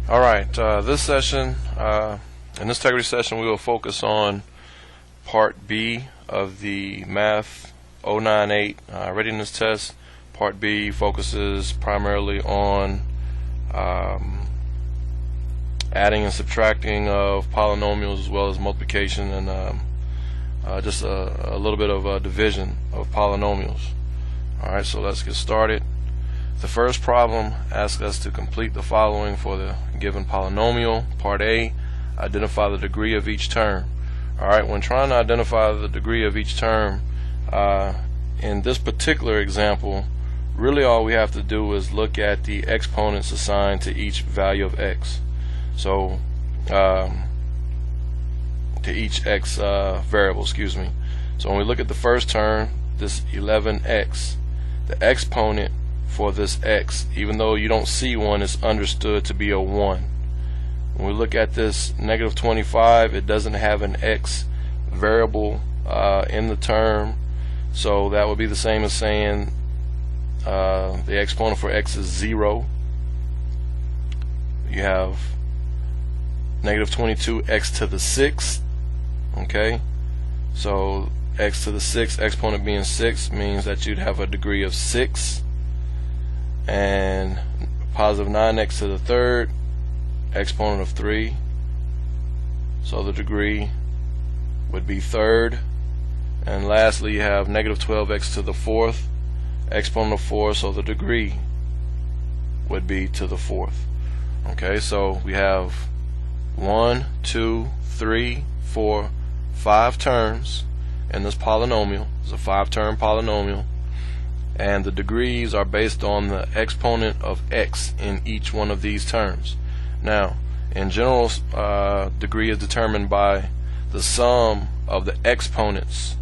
Alright, this session, in this integrity session, we will focus on Part B of the Math 098 readiness test. Part B focuses primarily on adding and subtracting of polynomials as well as multiplication and just a little bit of division of polynomials. Alright, so let's get started. The first problem asks us to complete the following for the given polynomial. Part A, identify the degree of each term. Alright, when trying to identify the degree of each term, in this particular example, really all we have to do is look at the exponents assigned to each value of x. So, to each x variable, excuse me. So when we look at the first term, this 11x, the exponent for this x, even though you don't see one, is understood to be a 1. When we look at this negative 25, it doesn't have an x variable in the term, so that would be the same as saying the exponent for x is 0. You have negative 22x to the 6th. Okay, so x to the 6th, exponent being 6, means that you'd have a degree of 6. And positive 9x to the 3rd, exponent of 3, so the degree would be 3rd. And lastly, you have negative 12x to the 4th, exponent of 4, so the degree would be to the 4th. Okay, so we have 1, 2, 3, 4, 5 terms in this polynomial. It's a 5-term polynomial, and the degrees are based on the exponent of x in each one of these terms. Now, in general, degree is determined by the sum of the exponents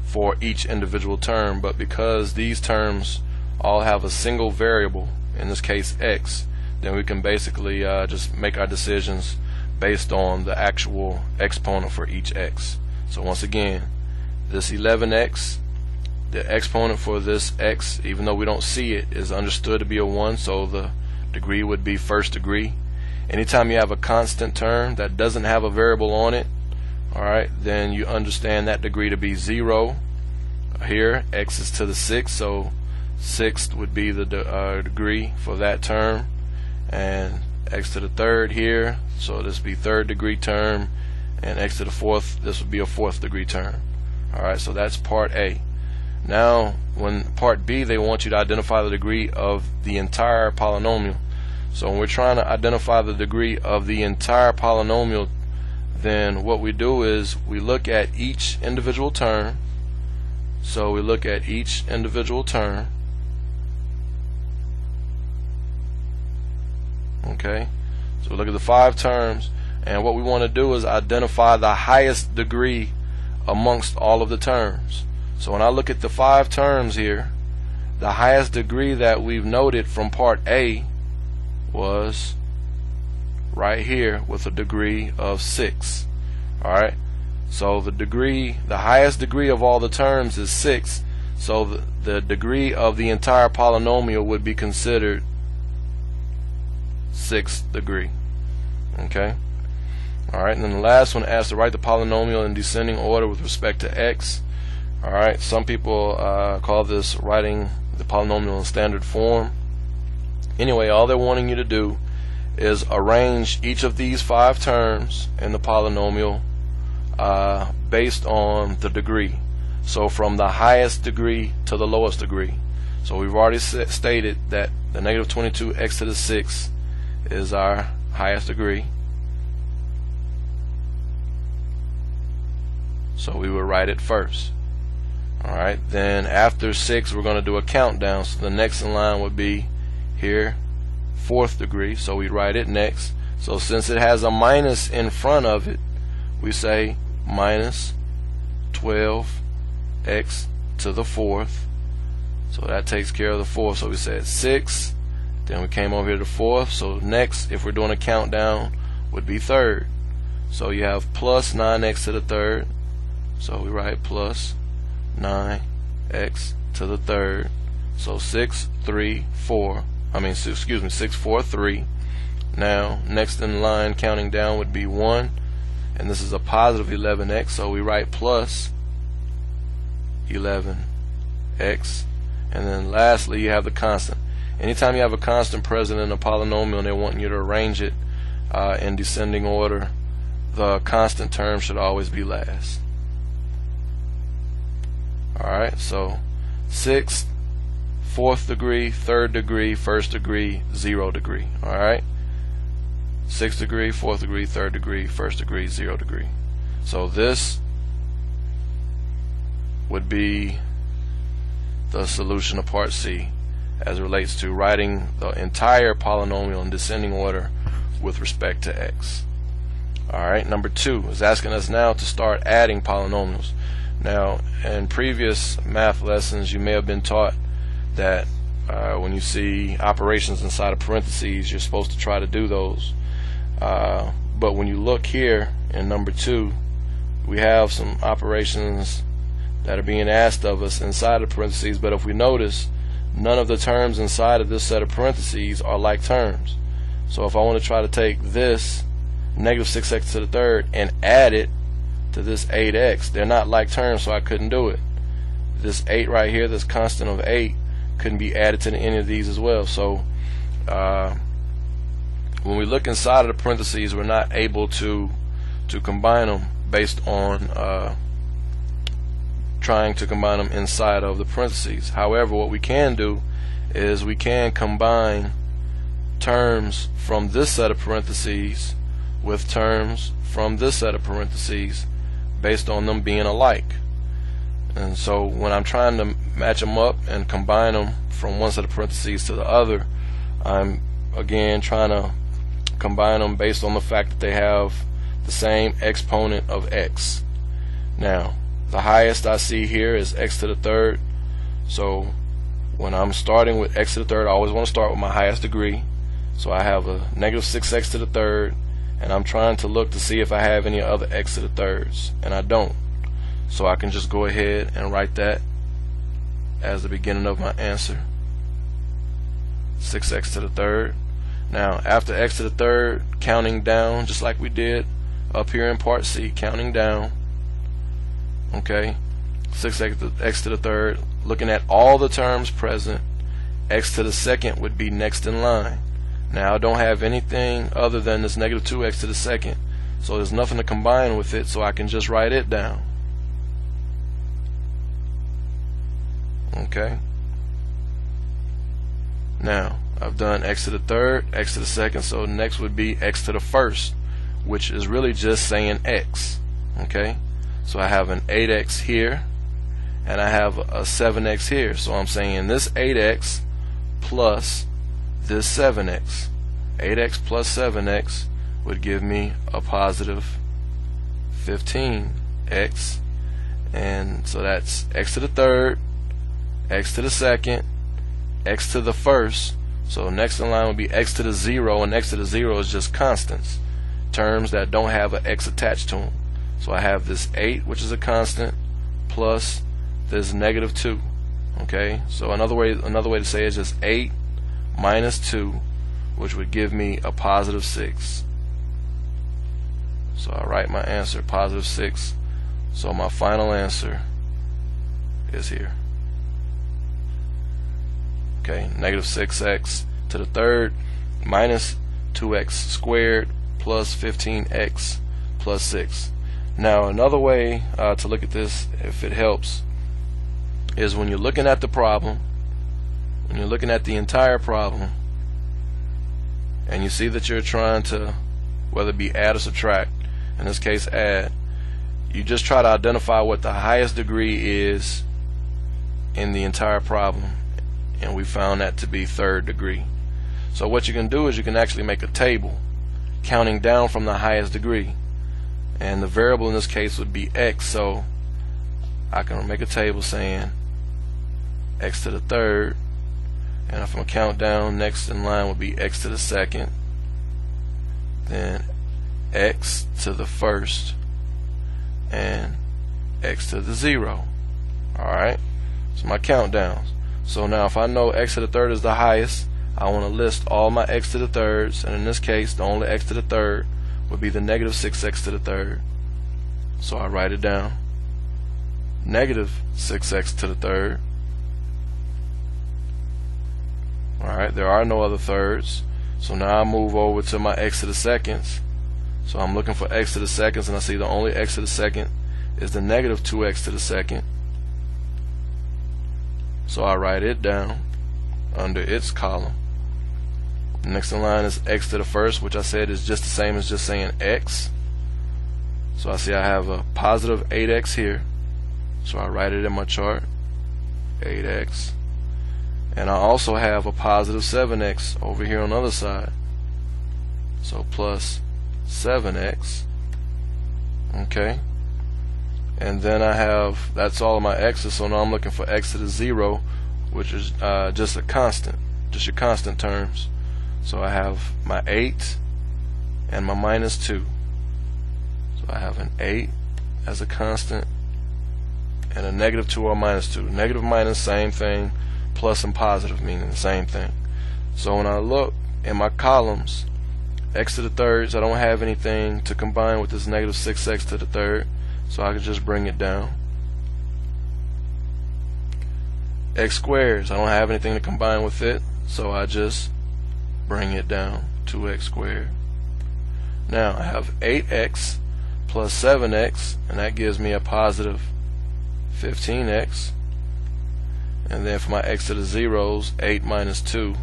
for each individual term, but because these terms all have a single variable, in this case x, then we can basically just make our decisions based on the actual exponent for each x. So once again, this 11x, the exponent for this x, even though we don't see it, is understood to be a 1, so the degree would be first degree. Anytime you have a constant term that doesn't have a variable on it, alright, then you understand that degree to be 0. Here, x is to the 6th, so 6th would be the degree for that term, and x to the 3rd here, so this would be 3rd degree term, and x to the 4th, this would be a 4th degree term. Alright, so that's part A. Now, when part B, they want you to identify the degree of the entire polynomial. So when we're trying to identify the degree of the entire polynomial, then what we do is we look at each individual term. So we look at each individual term. Okay, so we look at the 5 terms, and what we want to do is identify the highest degree amongst all of the terms. So when I look at the 5 terms here, the highest degree that we've noted from part A was right here with a degree of 6. Alright, so the highest degree of all the terms is 6, so the degree of the entire polynomial would be considered 6th degree. Okay, alright, and then the last one asks to write the polynomial in descending order with respect to x. Alright, some people call this writing the polynomial in standard form. Anyway, all they're wanting you to do is arrange each of these 5 terms in the polynomial based on the degree. So from the highest degree to the lowest degree. So we've already stated that the negative 22x to the 6th is our highest degree. So we would write it first. Alright, then after 6 we're going to do a countdown, so the next in line would be here, 4th degree, so we write it next. So since it has a minus in front of it, we say minus 12x to the 4th, so that takes care of the 4th. So we said 6, then we came over here to 4th, so next, if we're doing a countdown, would be 3rd. So you have plus 9x to the 3rd, so we write plus 9x to the 3rd. So 6, 4, 3 Now next in line counting down would be 1, and this is a positive 11x, so we write plus 11x. And then lastly you have the constant. Anytime you have a constant present in a polynomial and they want you to arrange it in descending order, the constant term should always be last. Alright, so 6th, 4th degree, 3rd degree, 1st degree, 0 degree. Alright, 6th degree, 4th degree, 3rd degree, 1st degree, 0 degree. So this would be the solution of part C as it relates to writing the entire polynomial in descending order with respect to x. Alright, number 2 is asking us now to start adding polynomials. Now, in previous math lessons you may have been taught that when you see operations inside of parentheses you're supposed to try to do those. But when you look here in number 2, we have some operations that are being asked of us inside of parentheses, but if we notice, none of the terms inside of this set of parentheses are like terms. So if I want to try to take this negative 6x to the third and add it to this 8x, they're not like terms, so I couldn't do it. This 8 right here, this constant of 8, couldn't be added to any of these as well. So when we look inside of the parentheses, we're not able to combine them based on trying to combine them inside of the parentheses. However, what we can do is we can combine terms from this set of parentheses with terms from this set of parentheses based on them being alike. And so when I'm trying to match them up and combine them from one set of parentheses to the other, I'm again trying to combine them based on the fact that they have the same exponent of x. Now the highest I see here is x to the third, so when I'm starting with x to the third I always want to start with my highest degree. So I have a negative 6x to the third, and I'm trying to look to see if I have any other x to the thirds, and I don't. So I can just go ahead and write that as the beginning of my answer, 6x to the third. Now after x to the third, counting down just like we did up here in part C, counting down, okay, 6x to the third, looking at all the terms present, x to the second would be next in line. Now I don't have anything other than this negative 2x to the second, so there's nothing to combine with it, so I can just write it down. Okay, now I've done x to the third, x to the second, so next would be x to the first, which is really just saying x. Okay, so I have an 8x here and I have a 7x here, so I'm saying this 8x plus this 7x. 8x plus 7x would give me a positive 15x, and so that's x to the third, x to the second, x to the first. So next in line would be x to the 0, and x to the 0 is just constants, terms that don't have an x attached to them. So I have this 8, which is a constant, plus this negative 2. Okay, so another way to say it is just 8 minus 2, which would give me a positive 6. So I write my answer, positive 6. So my final answer is here. Okay, negative 6x to the third minus 2x squared plus 15x plus 6. Now another way to look at this, if it helps, is when you're looking at the problem, when you're looking at the entire problem, and you see that you're trying to, whether it be add or subtract, in this case add, you just try to identify what the highest degree is in the entire problem, and we found that to be third degree. So what you can do is you can actually make a table counting down from the highest degree, and the variable in this case would be x, so I can make a table saying x to the third, and if I'm going to count down, next in line would be x to the second, then x to the first, and x to the 0. Alright, so my countdowns. So now if I know x to the third is the highest, I want to list all my x to the thirds, and in this case the only x to the third would be the negative 6x to the third. So I write it down. Negative 6x to the third. Alright, there are no other thirds. So now I move over to my x to the seconds. So I'm looking for x to the seconds, and I see the only x to the second is the negative 2x to the second. So I write it down under its column. Next in line is x to the first, which I said is just the same as just saying x. So I see I have a positive 8x here. So I write it in my chart, 8x. And I also have a positive 7x over here on the other side. So plus 7x. Okay. And then I have, that's all of my x's, so now I'm looking for x to the 0, which is just a constant, just your constant terms. So I have my 8 and my minus 2. So I have an 8 as a constant and a negative 2 or minus 2. Negative, minus, same thing. Plus and positive meaning the same thing. So when I look in my columns, x to the thirds, I don't have anything to combine with this negative 6x to the third, so I can just bring it down. X squares, I don't have anything to combine with it, so I just bring it down, 2x squared. Now I have 8x plus 7x, and that gives me a positive 15x. And then for my x to the zeros, 8 minus 2,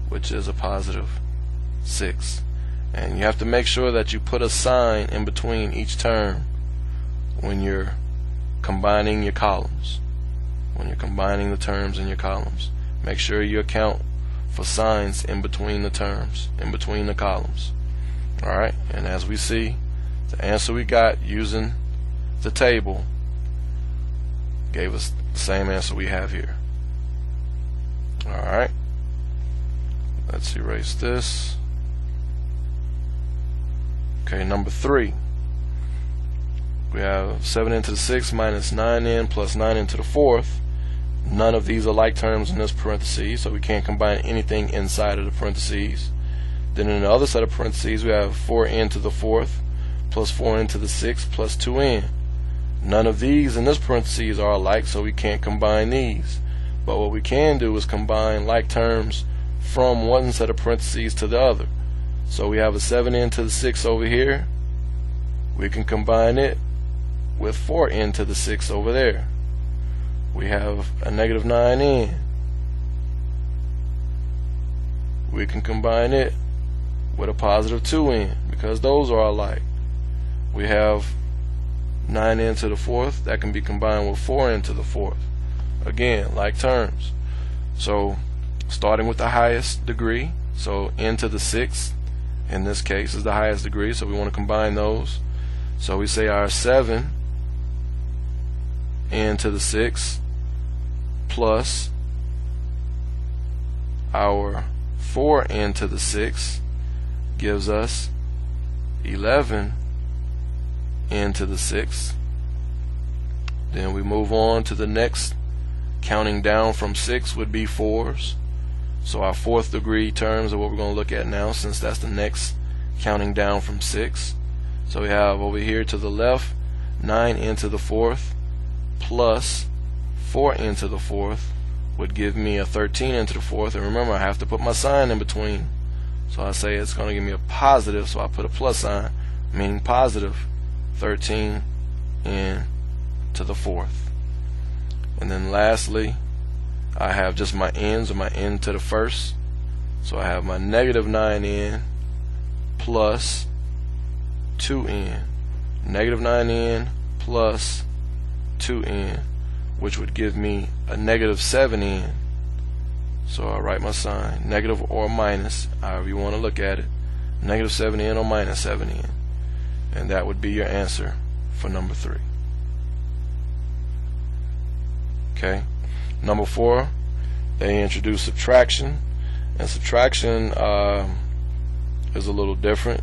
which is a positive 6. And you have to make sure that you put a sign in between each term when you're combining your columns. When you're combining the terms in your columns, make sure you account for signs in between the terms, in between the columns. Alright, and as we see, the answer we got using the table gave us the same answer we have here. Alright, let's erase this. Okay, number 3. We have 7n to the 6th minus 9n plus 9n to the 4th. None of these are like terms in this parentheses, so we can't combine anything inside of the parentheses. Then in the other set of parentheses we have 4n to the 4th plus 4n to the 6th plus 2n. None of these in this parentheses are alike, so we can't combine these. But what we can do is combine like terms from one set of parentheses to the other. So we have a 7n to the 6th over here. We can combine it with 4n to the 6th over there. We have a negative 9n. We can combine it with a positive 2n because those are alike. We have 9n to the 4th that can be combined with 4n to the 4th. Again, like terms. So starting with the highest degree, so n to the 6th in this case is the highest degree, so we want to combine those. So we say our 7 n to the 6th plus our 4n to the 6th gives us 11 n to the 6th. Then we move on to the next, counting down from 6 would be 4s. So our 4th degree terms are what we're going to look at now, since that's the next counting down from 6. So we have over here to the left 9n to the 4th plus 4n to the 4th would give me a 13n to the 4th. And remember, I have to put my sign in between. So I say it's going to give me a positive, so I put a plus sign, meaning positive 13n to the 4th. And then lastly, I have just my n's, or my n to the first. So I have my negative 9n plus 2n. Negative 9n plus 2n, which would give me a negative 7n. So I write my sign, negative or minus, however you want to look at it, negative 7n or minus 7n. And that would be your answer for number 3. Okay. Number 4, they introduce subtraction, and subtraction is a little different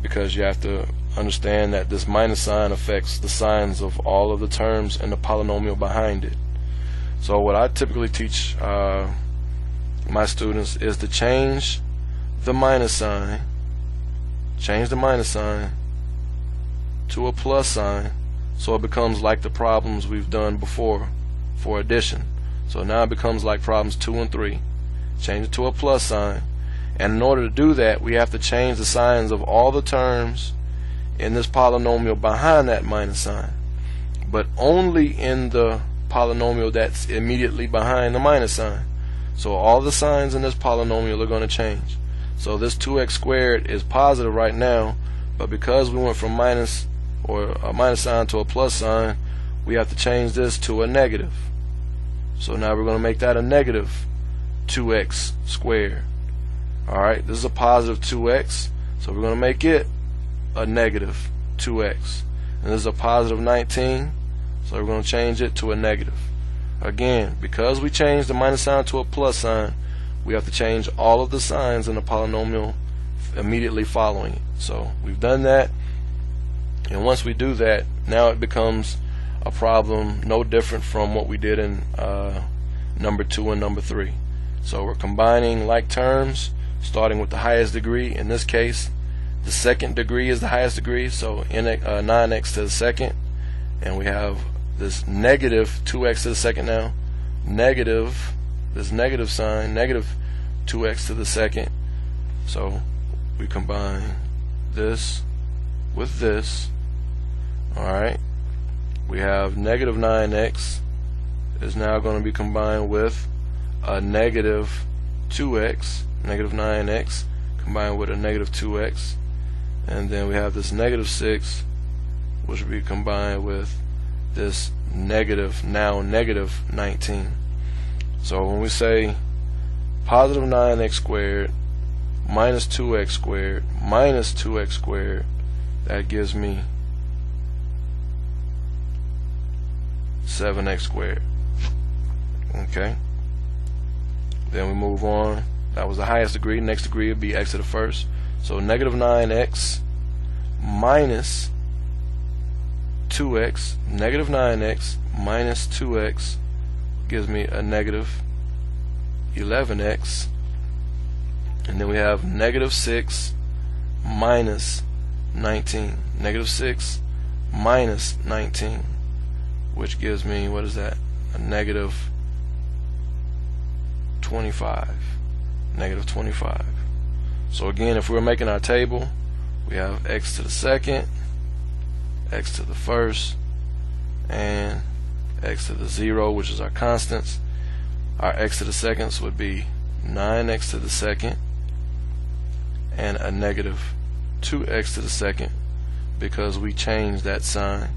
because you have to understand that this minus sign affects the signs of all of the terms and the polynomial behind it. So what I typically teach my students, is to change the minus sign to a plus sign, so it becomes like the problems we've done before for addition. So now it becomes like problems 2 and 3. Change it to a plus sign, and in order to do that, we have to change the signs of all the terms in this polynomial behind that minus sign, but only in the polynomial that's immediately behind the minus sign. So all the signs in this polynomial are going to change. So this 2x squared is positive right now, but because we went from minus or a minus sign to a plus sign, we have to change this to a negative. So now we're going to make that a negative 2x squared. Alright, this is a positive 2x, so we're going to make it a negative 2x. And this is a positive 19, so we're going to change it to a negative. Again, because we changed the minus sign to a plus sign, we have to change all of the signs in the polynomial immediately following it. So we've done that, and once we do that, now it becomes a problem no different from what we did in number 2 and number 3. So we're combining like terms, starting with the highest degree. In this case, the second degree is the highest degree, so 9x to the second, and we have this negative 2x to the second now, negative, this negative sign, negative 2x to the second. So we combine this with this. Alright, we have negative 9x is now going to be combined with a negative 2x, negative 9x combined with a negative 2x, and then we have this negative 6, which will be combined with this negative, now negative 19. So when we say positive 9x squared minus 2x squared minus 2x squared, that gives me 7x squared. Okay, then we move on. That was the highest degree. Next degree would be x to the first. So negative 9x minus 2x, negative 9x minus 2x gives me a negative 11x. And then we have negative 6 minus 19. Negative 6 minus 19, which gives me, what is that? A negative 25. Negative 25. So again, if we're making our table, we have x to the second, x to the first, and x to the 0, which is our constants. Our x to the seconds would be 9x to the second and a negative 2x to the second, because we changed that sign.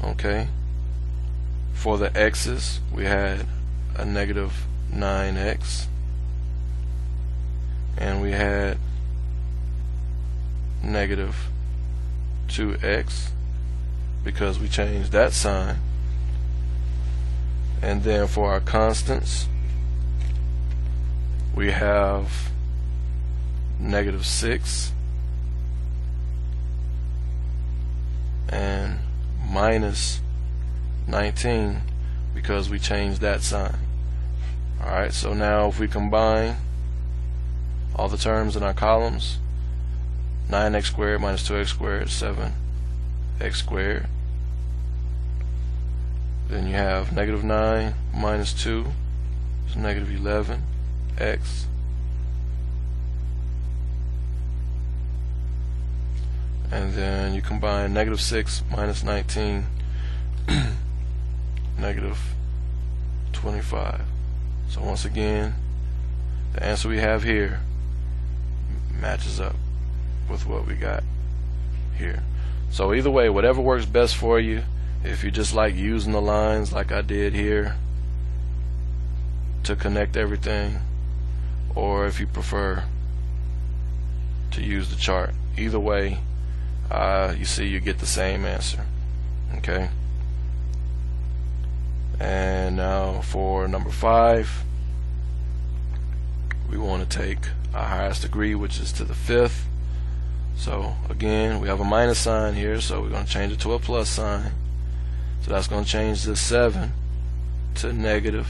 Okay, for the x's we had a negative 9x, and we had negative 2x because we changed that sign. And then for our constants, we have negative 6 and minus 19 because we changed that sign. Alright, so now if we combine all the terms in our columns, 9x squared minus 2x squared is 7x squared. Then you have negative 9 minus 2 is negative 11x. And then you combine negative 6 minus 19, negative 25. So once again, the answer we have here matches up with what we got here. So either way, whatever works best for you, if you just like using the lines like I did here to connect everything, or if you prefer to use the chart, either way, you see you get the same answer. Okay, and now for number 5, we want to take our highest degree, which is to the 5th. So again, we have a minus sign here, so we're going to change it to a plus sign. So that's going to change this 7 to negative.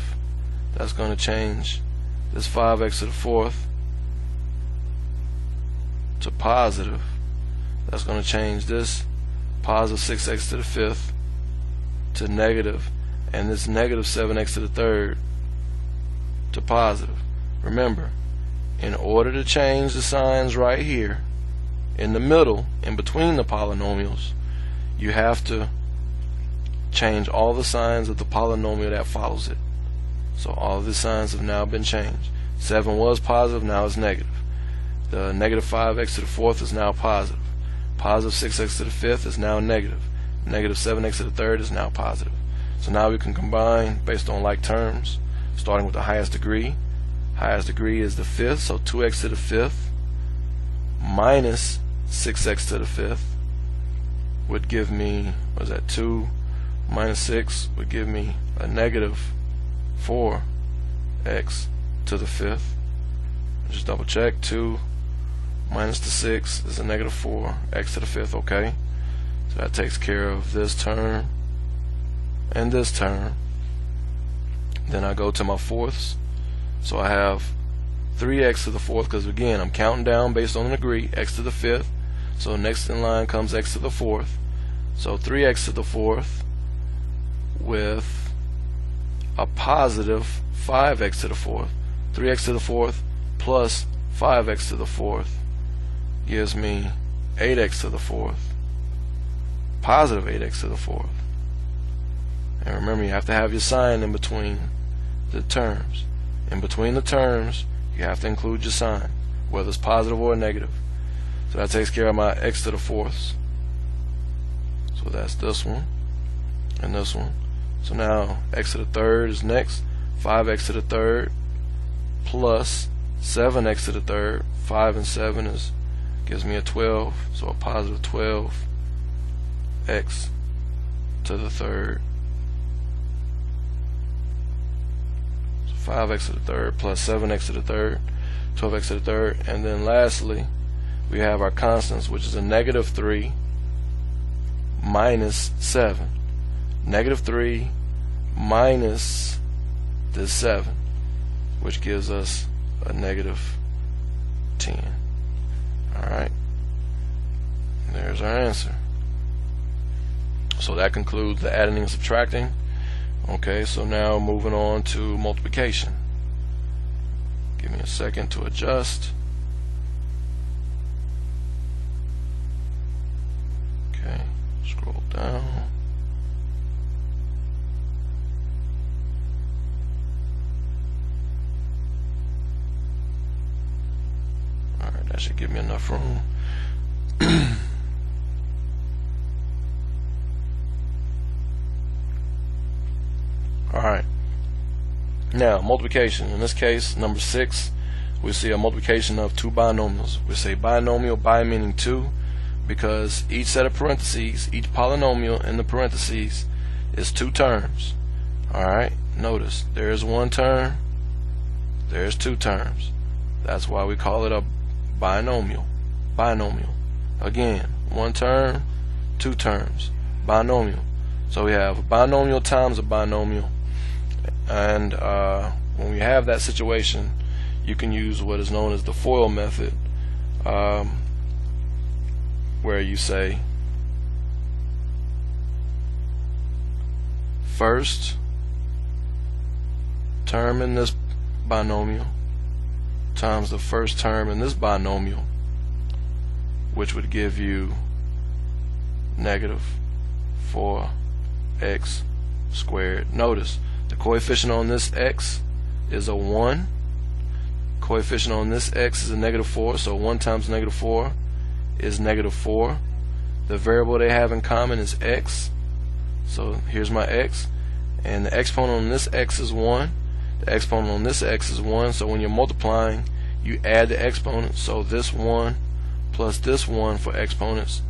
That's going to change this 5x to the fourth to positive, that's going to change this positive 6x to the fifth to negative, and this negative 7x to the third to positive. Remember, in order to change the signs right here in the middle, in between the polynomials, you have to change all the signs of the polynomial that follows it. So all of the signs have now been changed. 7 was positive, now it's negative. The negative 5x to the fourth is now positive. Positive 6x to the fifth is now negative. Negative 7x to the third is now positive. So now we can combine based on like terms, starting with the highest degree. Highest degree is the fifth, so 2x to the fifth minus 6x to the fifth would give me, what is that, 2 minus 6 would give me a negative 4x to the fifth. Just double check. 2 minus the 6 is a negative 4x to the fifth. Okay, so that takes care of this term and this term. Then I go to my fourths. So I have 3x to the fourth, because again I'm counting down based on the degree, x to the fifth. So next in line comes x to the fourth. So 3x to the fourth with a positive 5x to the fourth. 3x to the fourth plus 5x to the fourth gives me 8x to the fourth, positive 8x to the fourth. And remember, you have to have your sign in between the terms. In between the terms, you have to include your sign, whether it's positive or negative. So that takes care of my x to the fourths. So that's this one and this one. So now x to the third is next. 5x to the third plus 7x to the third. 5 and 7 gives me a 12. So a positive 12x to the third. 5x to the third plus 7x to the third, 12x to the third. And then lastly, we have our constants, which is a negative 3 minus 7. Negative 3 minus this 7, which gives us a negative 10. Alright, there's our answer. So that concludes the adding and subtracting. Okay, so now moving on to multiplication. Give me a second to adjust. Okay, scroll down. Alright, that should give me enough room. Alright, now multiplication. In this case, number 6, we see a multiplication of two binomials. We say binomial, bi meaning two, because each set of parentheses, each polynomial in the parentheses is two terms. Alright, notice there's one term, there's two terms. That's why we call it a binomial. Binomial. Again, one term, two terms. Binomial. So we have a binomial times a binomial. And when we have that situation, you can use what is known as the FOIL method, where you say first term in this binomial times the first term in this binomial, which would give you negative 4x squared. Notice the coefficient on this x is a 1. Coefficient on this x is a negative 4, so 1 times negative 4 is negative 4. The variable they have in common is x, so here's my x, and the exponent on this x is 1. The exponent on this x is 1, so when you're multiplying, you add the exponent. So this 1 plus this 1 for exponents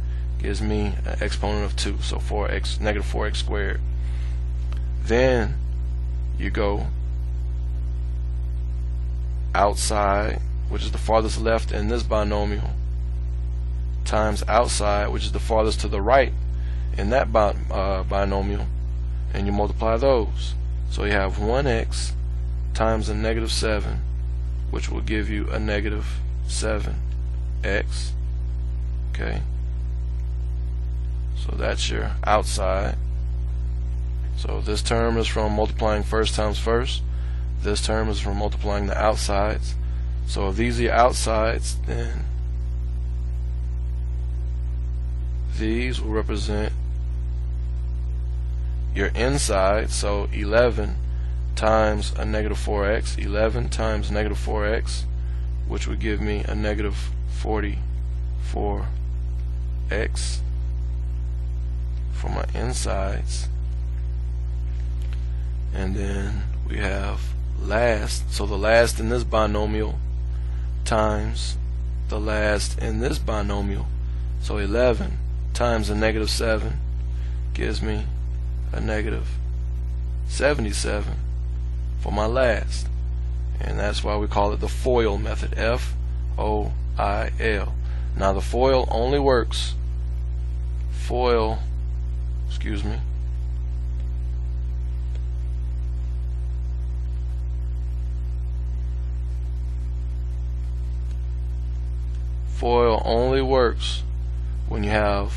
gives me an exponent of 2, so 4x, negative 4x squared. Then you go outside, which is the farthest left in this binomial, times outside, which is the farthest to the right in that binomial, and you multiply those. So you have 1x times a negative 7 which will give you a negative 7x. Okay, so that's your outside. So this term is from multiplying first times first. This term is from multiplying the outsides. So if these are your outsides, then these will represent your inside. So 11 times a negative 4x, 11 times negative 4x, which would give me a negative 44x for my insides. And then we have last, so the last in this binomial times the last in this binomial. So 11 times a negative 7 gives me a negative 77 for my last. And that's why we call it the FOIL method, F-O-I-L. Now the FOIL only works, FOIL only works when you have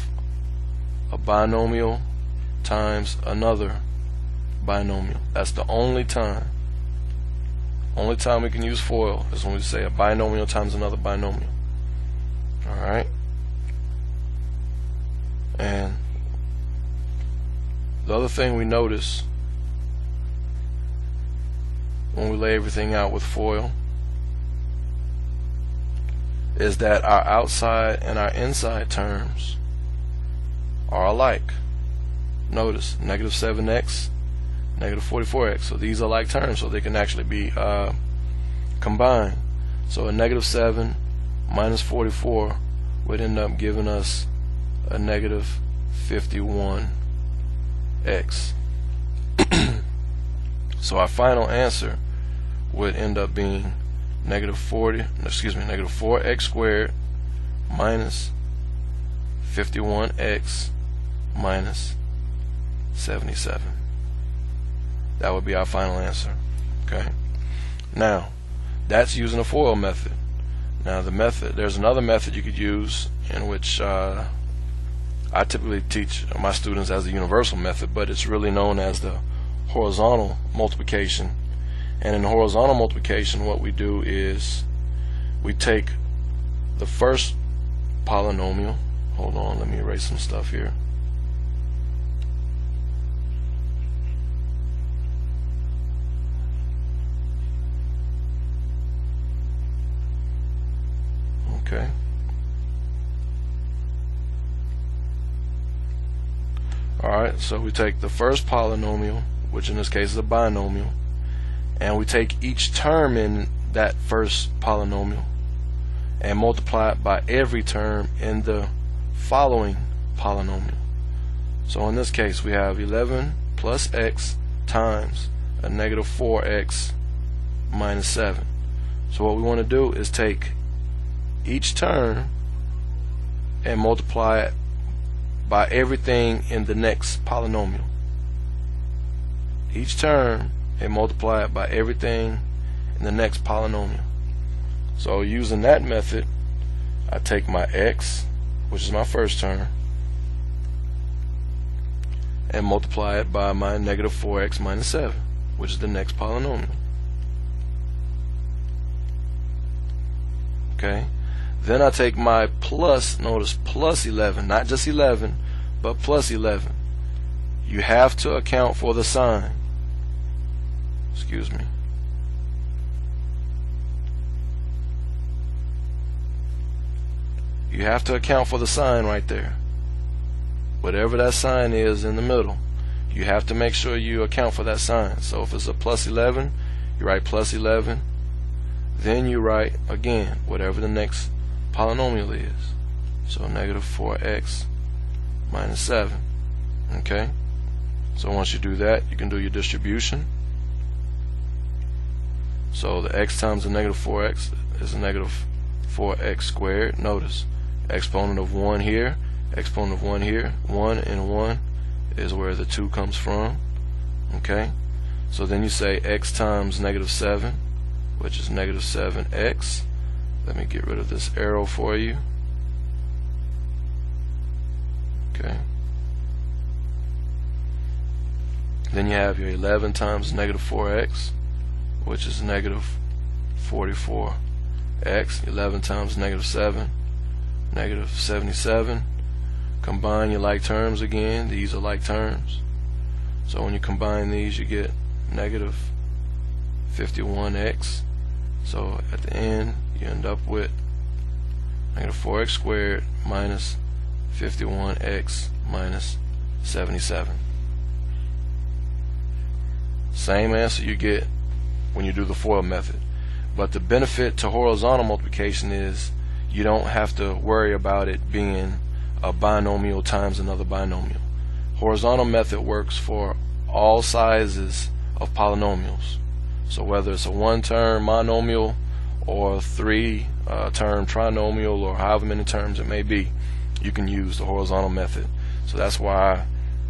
a binomial times another binomial. That's the only time. Only time we can use FOIL is when we say a binomial times another binomial. Alright? And the other thing we notice when we lay everything out with FOIL is that our outside and our inside terms are alike. Notice negative 7x, negative 44x. So these are like terms, so they can actually be combined. So a negative 7 minus 44 would end up giving us a negative 51x. So our final answer would end up being negative 4x squared minus 51x minus 77. That would be our final answer. Okay. Now, that's using the FOIL method. Now there's another method you could use in which I typically teach my students as the universal method, but it's really known as the horizontal multiplication. And in horizontal multiplication, what we do is we take the first polynomial. Hold on, let me erase some stuff here. Okay. Alright, so we take the first polynomial, which in this case is a binomial, and we take each term in that first polynomial and multiply it by every term in the following polynomial. So in this case we have 11 plus x times a negative 4x minus 7. So what we want to do is take each term and multiply it by everything in the next polynomial. Each term and multiply it by everything in the next polynomial. So using that method, I take my x, which is my first term, and multiply it by my negative 4x minus 7, which is the next polynomial. Okay. Then I take my plus, notice plus 11, not just 11, but plus 11. You have to account for the sign. Excuse me. You have to account for the sign right there. Whatever that sign is in the middle, you have to make sure you account for that sign. So if it's a plus 11, you write plus 11. Then you write, again, whatever the next polynomial is. So negative 4x minus 7. Okay? So once you do that, you can do your distribution. So the x times the negative 4x is a negative 4x squared. Notice, exponent of 1 here, exponent of 1 here. 1 and 1 is where the 2 comes from. Okay? So then you say x times negative 7 which is negative 7x. Let me get rid of this arrow for you. Okay. Then you have your 11 times negative 4x, which is negative 44x. 11 times negative 7, negative 77. Combine your like terms again. These are like terms. So when you combine these, you get negative 51x. So at the end, you end up with negative 4x squared minus 51x minus 77. Same answer you get when you do the FOIL method. But the benefit to horizontal multiplication is you don't have to worry about it being a binomial times another binomial. Horizontal method works for all sizes of polynomials. So whether it's a one-term monomial or a three-term trinomial or however many terms it may be, you can use the horizontal method. So that's why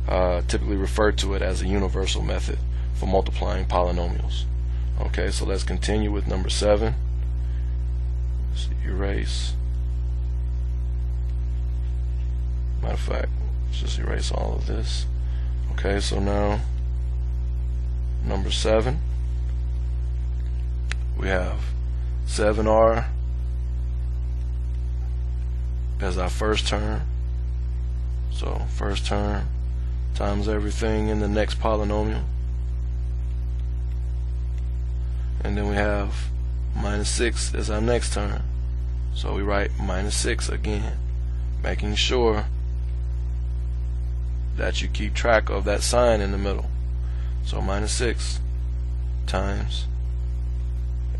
I typically refer to it as a universal method for multiplying polynomials. Okay, so let's continue with number 7. Let's erase. Matter of fact, let's just erase all of this. Okay, so now number 7, we have 7r as our first term. So first term times everything in the next polynomial. And then we have minus 6 as our next term. So we write minus 6 again, making sure that you keep track of that sign in the middle. So minus 6 times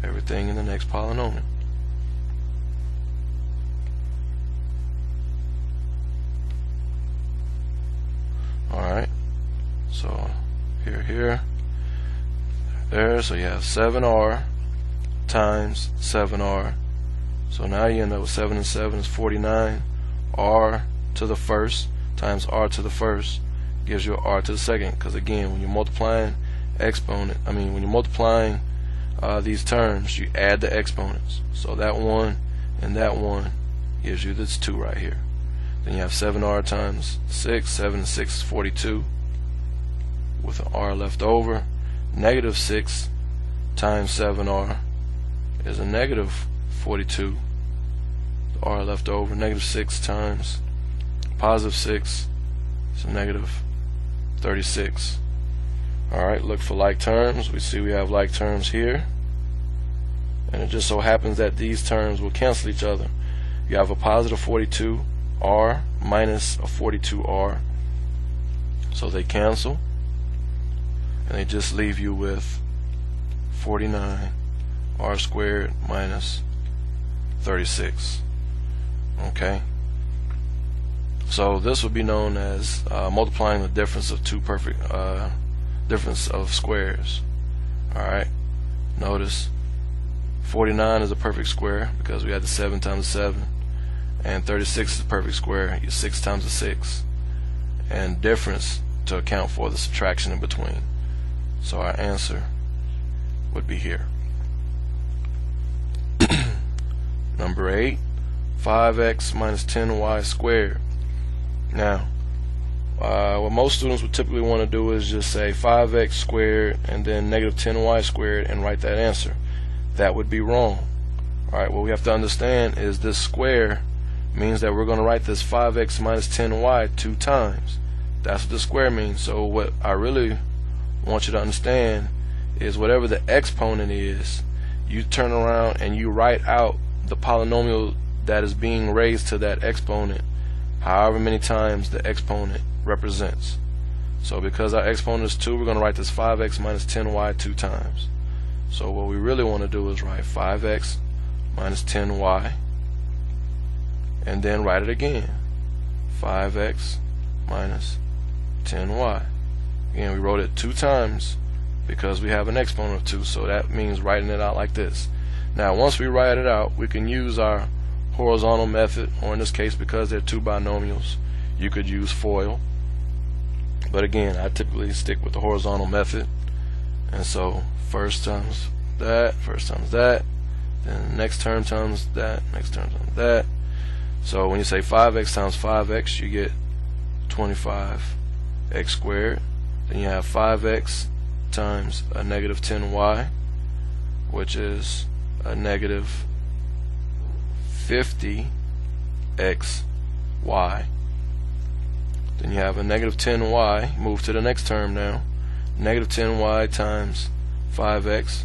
everything in the next polynomial. Alright, so here, there, so you have 7r times 7r. So now you end up with 7 and 7 is 49. R to the first times r to the first gives you r to the second, because again, when you're multiplying when you're multiplying these terms, you add the exponents. So that 1 and that 1 gives you this 2 right here. Then you have 7r times 6. 7 and 6 is 42 with an r left over. Negative 6 times 7r is a negative 42. The r left over. Negative 6 times positive 6 is a negative 36. Alright, look for like terms. We see we have like terms here. And it just so happens that these terms will cancel each other. You have a positive 42r minus a 42r. So they cancel. And they just leave you with 49 r squared minus 36. Okay, so this would be known as multiplying the difference of two perfect difference of squares. Alright, notice 49 is a perfect square because we had the 7 times 7, and 36 is a perfect square, 6 times the 6, and difference to account for the subtraction in between. So our answer would be here. Number 8, 5x minus 10y squared. Now, what most students would typically want to do is just say 5x squared and then negative 10y squared and write that answer. That would be wrong. Alright, what we have to understand is this square means that we're going to write this 5x minus 10y 2 times. That's what the square means. So what I really want you to understand is whatever the exponent is, you turn around and you write out the polynomial that is being raised to that exponent however many times the exponent represents. So because our exponent is 2, we're going to write this 5x minus 10y 2 times. So what we really want to do is write 5x minus 10y and then write it again, 5x minus 10y. Again, we wrote it 2 times because we have an exponent of 2, so that means writing it out like this. Now once we write it out, we can use our horizontal method, or in this case, because they're 2 binomials, you could use FOIL. But again, I typically stick with the horizontal method, and so first times that, first times that, then the next term times that, next term times that. So when you say 5x times 5x, you get 25x squared. Then you have 5x times a negative 10y, which is a negative 50xy. Then you have a negative 10y, move to the next term now, negative 10y times 5x,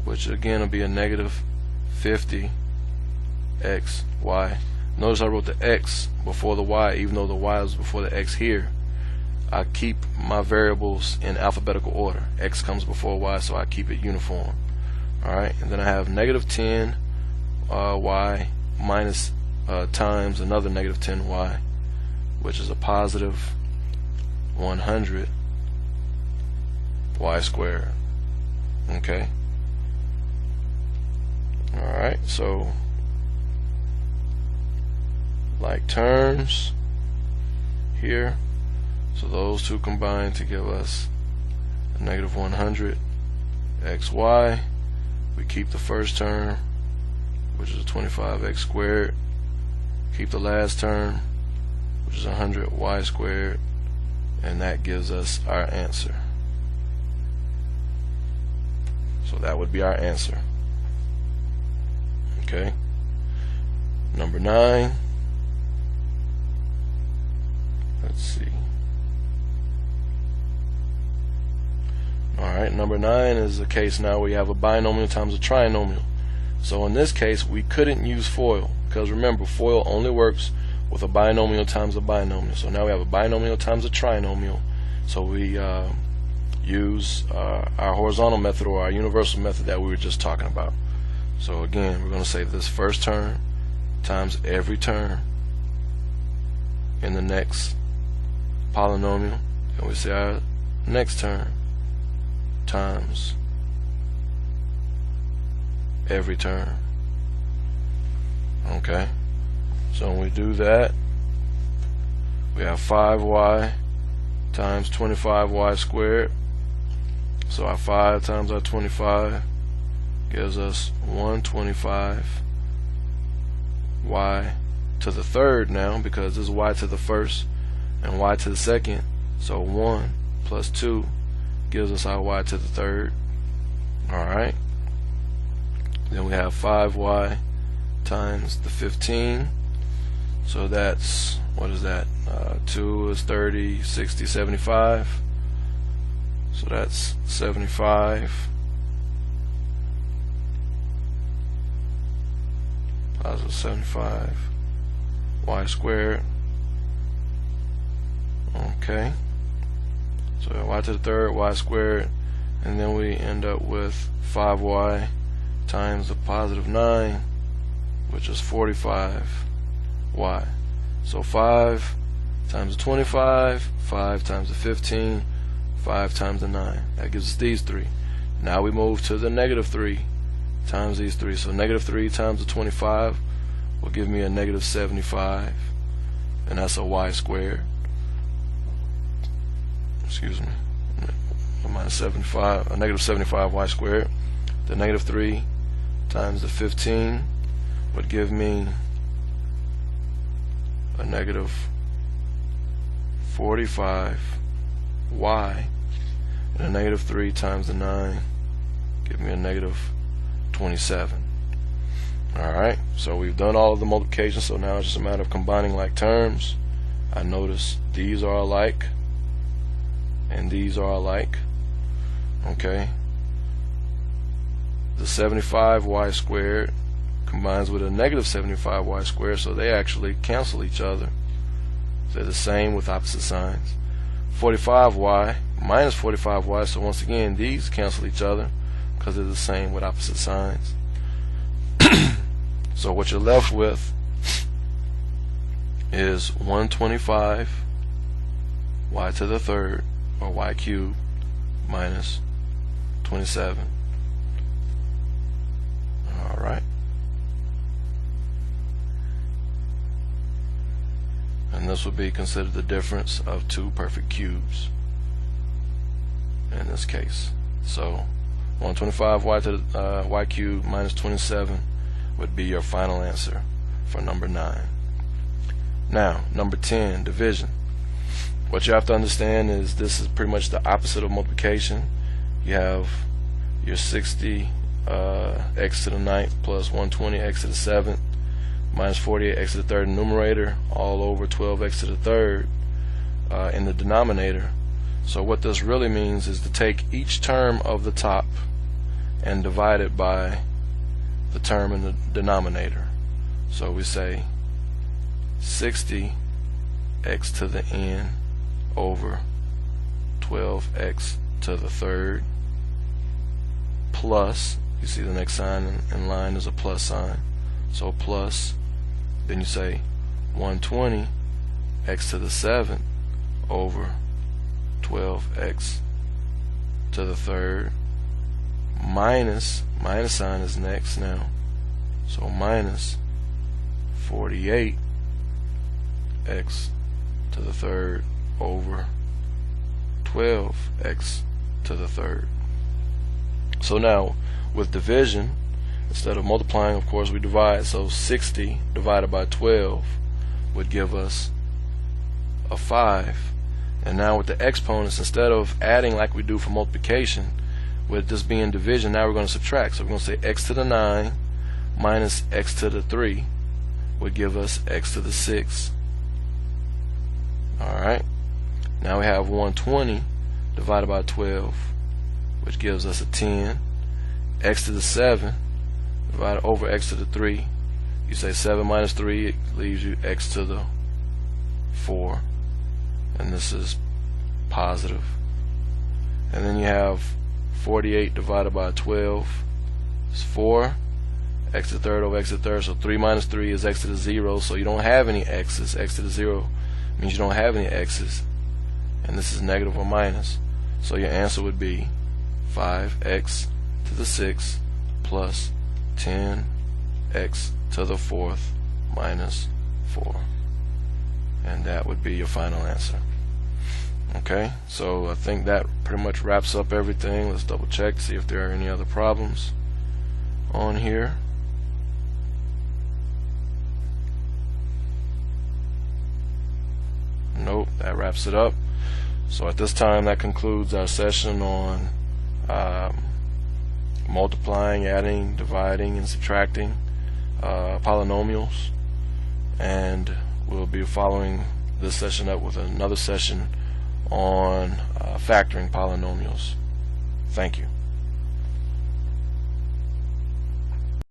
which again will be a negative 50xy. Notice I wrote the x before the y, even though the y was before the x here. I keep my variables in alphabetical order. X comes before y, so I keep it uniform. Alright, and then I have negative 10 y minus times another negative 10y, which is a positive 100 y squared. Okay. Alright, so like terms here, so those two combine to give us a negative 100 xy. We keep the first term, which is a 25x squared, keep the last term, which is 100y squared, and that gives us our answer. So that would be our answer. Okay. Number 9. Let's see. Alright, number 9 is a case now where you have a binomial times a trinomial. So in this case, we couldn't use FOIL, because remember, FOIL only works with a binomial times a binomial. So now we have a binomial times a trinomial. So we use our horizontal method, or our universal method that we were just talking about. So again, we're going to say this first term times every term in the next polynomial, and we say our next term times every term. Okay, so when we do that, we have 5y times 25y squared. So our 5 times our 25 gives us 125y to the third now, because this is y to the first and y to the second. So 1 plus 2 gives us our y to the third. Alright. Then we have 5y times the 15. So that's, what is that? 2 is 30, 60, 75. So that's 75 positive 75 y squared. Okay, so y to the third, y squared, and then we end up with 5y times the positive 9, which is 45y. So 5 times the 25, 5 times the 15, 5 times the 9. That gives us these three. Now we move to the negative 3 times these three. So negative 3 times the 25 will give me a negative 75, and that's a y squared. Excuse me. Minus 75, a negative 75y squared. The negative 3 times the 15 would give me a negative 45y, and a negative 3 times the 9 give me a negative 27. Alright, so we've done all of the multiplication, so now it's just a matter of combining like terms. I notice these are alike and these are alike. Okay, the 75y squared combines with a negative 75y squared, so they actually cancel each other. They're the same with opposite signs. 45y minus 45y, so once again these cancel each other because they're the same with opposite signs. So what you're left with is 125 y to the third, or y cubed, minus 27. Alright. And this would be considered the difference of two perfect cubes in this case. So 125y to the y cubed minus 27 would be your final answer for number 9. Now, number 10, division. What you have to understand is this is pretty much the opposite of multiplication. You have your 60 x to the 9th plus 120 x to the 7th minus 48 x to the 3rd numerator all over 12 x to the 3rd in the denominator. So what this really means is to take each term of the top and divide it by the term in the denominator. So we say 60 x to the n over 12x to the 3rd plus, you see the next sign in line is a plus sign, so plus, then you say 120 x to the 7th over 12x to the 3rd minus sign is next now, so minus 48 x to the 3rd over 12x to the 3rd. So now with division, instead of multiplying, of course, we divide. So 60 divided by 12 would give us a 5. And now with the exponents, instead of adding like we do for multiplication, with this being division, now we're going to subtract. So we're going to say x to the 9 minus x to the 3 would give us x to the 6. Alright, now we have 120 divided by 12, which gives us a 10. X to the 7 divided over x to the 3, you say 7 minus 3, it leaves you x to the 4, and this is positive. And then you have 48 divided by 12 is 4, x to the 3rd over x to the 3rd, so 3 minus 3 is x to the 0, so you don't have any x's. X to the 0 means you don't have any x's, and this is negative or minus, so your answer would be 5x to the 6th plus 10x to the 4th minus 4, and that would be your final answer. Okay, so I think that pretty much wraps up everything. Let's double check to see if there are any other problems on here. Nope, that wraps it up. So at this time, that concludes our session on multiplying, adding, dividing, and subtracting polynomials, and we'll be following this session up with another session on factoring polynomials. Thank you.